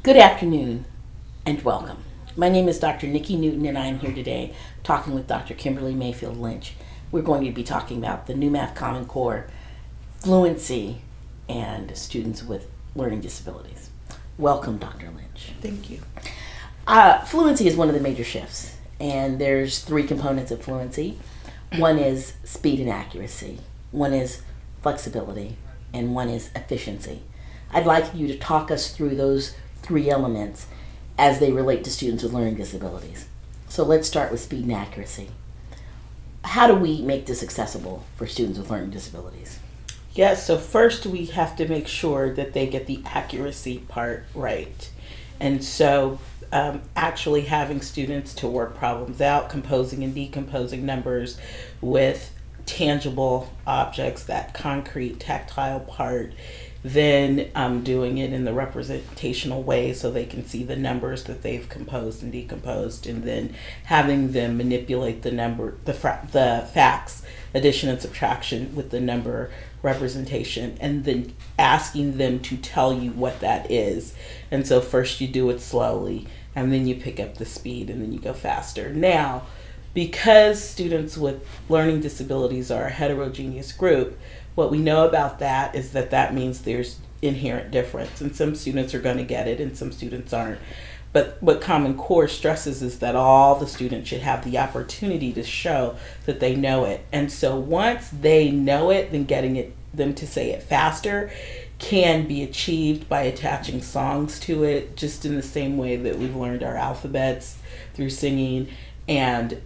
Good afternoon and welcome. My name is Dr. Nicki Newton and I am here today talking with Dr. Kimberly Mayfield Lynch. We're going to be talking about the new Math Common Core, fluency, and students with learning disabilities. Welcome, Dr. Lynch. Thank you. Fluency is one of the major shifts, and there's three components of fluency. One is speed and accuracy, one is flexibility, and one is efficiency. I'd like you to talk us through those three elements as they relate to students with learning disabilities. So let's start with speed and accuracy. How do we make this accessible for students with learning disabilities? Yes, so first we have to make sure that they get the accuracy part right. And so actually having students to work problems out, composing and decomposing numbers with tangible objects, that concrete, tactile part, then doing it in the representational way so they can see the numbers that they've composed and decomposed, and then having them manipulate the facts, addition and subtraction with the number representation, and then asking them to tell you what that is. And so first you do it slowly, and then you pick up the speed, and then you go faster. Now, because students with learning disabilities are a heterogeneous group, what we know about that is that that means there's inherent difference, and some students are going to get it and some students aren't. But what Common Core stresses is that all the students should have the opportunity to show that they know it. And so once they know it, then getting them to say it faster can be achieved by attaching songs to it, just in the same way that we've learned our alphabets through singing and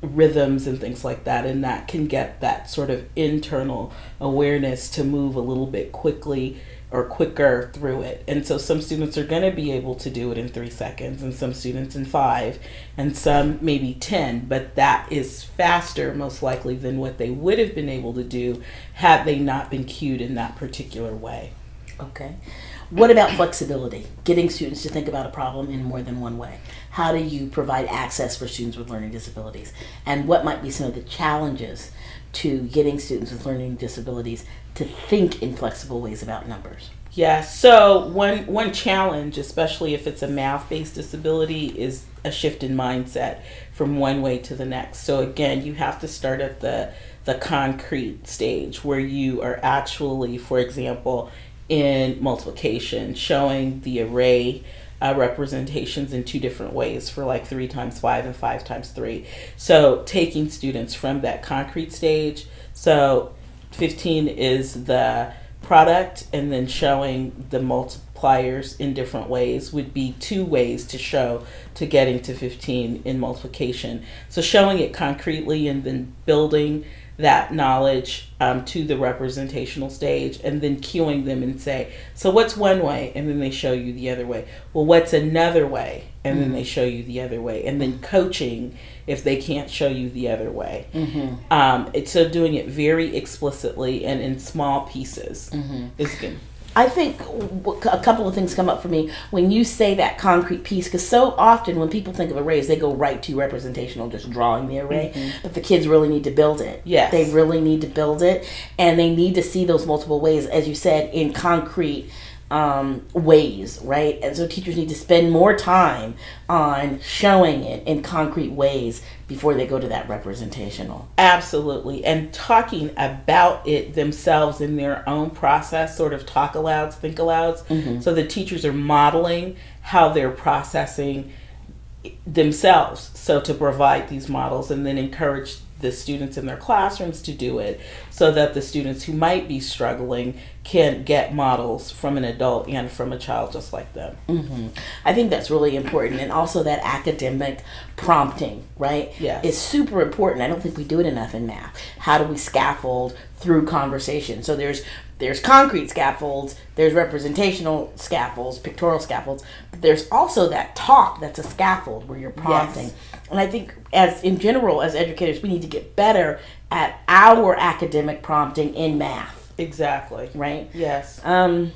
rhythms and things like that, and that can get that sort of internal awareness to move a little bit quickly or quicker through it. And so some students are going to be able to do it in 3 seconds, and some students in 5, and some maybe 10, but that is faster most likely than what they would have been able to do had they not been cued in that particular way. Okay. What about flexibility? Getting students to think about a problem in more than one way. How do you provide access for students with learning disabilities? And what might be some of the challenges to getting students with learning disabilities to think in flexible ways about numbers? Yeah, so one challenge, especially if it's a math-based disability, is a shift in mindset from one way to the next. So again, you have to start at the concrete stage where you are actually, for example, in multiplication, showing the array representations in 2 different ways for like 3 times 5 and 5 times 3. So taking students from that concrete stage, so 15 is the product, and then showing the multipliers in different ways would be 2 ways to show to getting to 15 in multiplication. So showing it concretely and then building that knowledge to the representational stage, and then cueing them and say, so what's one way? And then they show you the other way. Well, what's another way? And then they show you the other way. And then coaching if they can't show you the other way. It's so doing it very explicitly and in small pieces is good. I think a couple of things come up for me when you say that concrete piece, because so often when people think of arrays, they go right to representational, just drawing the array, but the kids really need to build it. Yes. They really need to build it, and they need to see those multiple ways, as you said, in concrete ways, right? And so teachers need to spend more time on showing it in concrete ways before they go to that representational. Absolutely. And talking about it themselves in their own process, sort of talk alouds, think alouds. So the teachers are modeling how they're processing themselves. So to provide these models, and then encourage the students in their classrooms to do it, so that the students who might be struggling can get models from an adult and from a child just like them. I think that's really important. And also that academic prompting, right? Yes. Is super important. I don't think we do it enough in math. How do we scaffold through conversation? So there's concrete scaffolds, there's representational scaffolds, pictorial scaffolds, but there's also that talk that's a scaffold where you're prompting. Yes. And I think in general, as educators, we need to get better at our academic prompting in math. Exactly. Right? Yes. And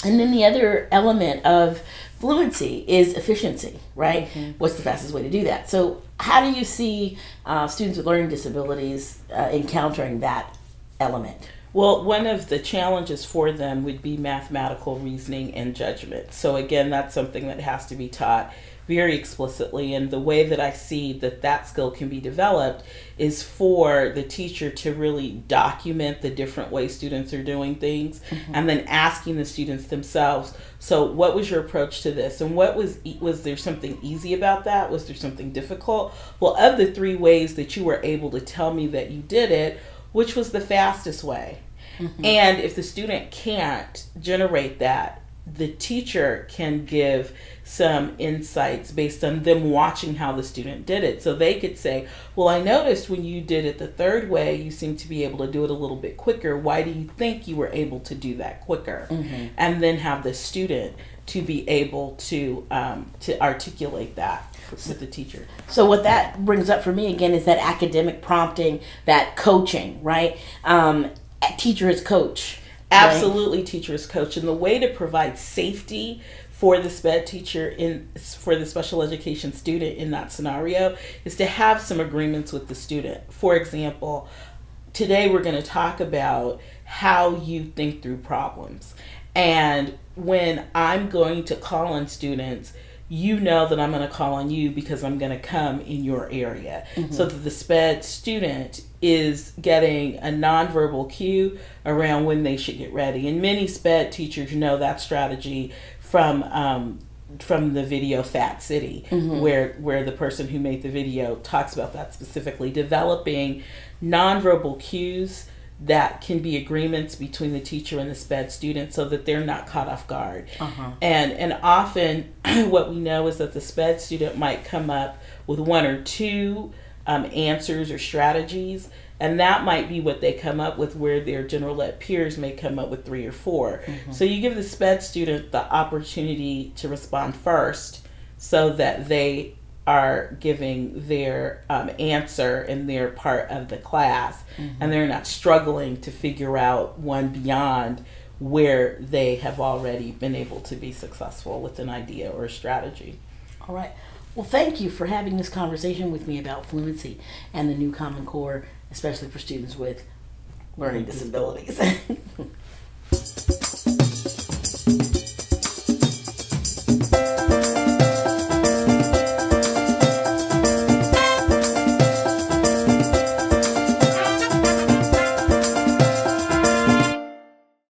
then the other element of fluency is efficiency, right? What's the fastest way to do that? So how do you see students with learning disabilities encountering that element? Well, one of the challenges for them would be mathematical reasoning and judgment. So again, that's something that has to be taught very explicitly. And the way that I see that that skill can be developed is for the teacher to really document the different ways students are doing things, and then asking the students themselves, so what was your approach to this? And what was there something easy about that? Was there something difficult? Well, of the 3 ways that you were able to tell me that you did it, which was the fastest way? And if the student can't generate that, the teacher can give some insights based on them watching how the student did it. So they could say, well, I noticed when you did it the 3rd way, you seem to be able to do it a little bit quicker. Why do you think you were able to do that quicker? And then have the student to be able to articulate that with the teacher. So what that brings up for me again is that academic prompting, that coaching, right? Teacher as coach. Absolutely, teacher as coach. And the way to provide safety for the SPED teacher, for the special education student in that scenario, is to have some agreements with the student. For example, today we're going to talk about how you think through problems. And when I'm going to call on students, you know that I'm going to call on you because I'm going to come in your area. So that the SPED student is getting a nonverbal cue around when they should get ready. And many SPED teachers know that strategy from the video Fat City, where the person who made the video talks about that specifically, developing nonverbal cues that can be agreements between the teacher and the SPED student so that they're not caught off guard. And often what we know is that the SPED student might come up with 1 or 2 answers or strategies, and that might be what they come up with, where their general ed peers may come up with 3 or 4. So you give the SPED student the opportunity to respond first so that they are giving their answer in their part of the class, and they're not struggling to figure out one beyond where they have already been able to be successful with an idea or a strategy. All right. Well, thank you for having this conversation with me about fluency and the new Common Core, especially for students with learning disabilities.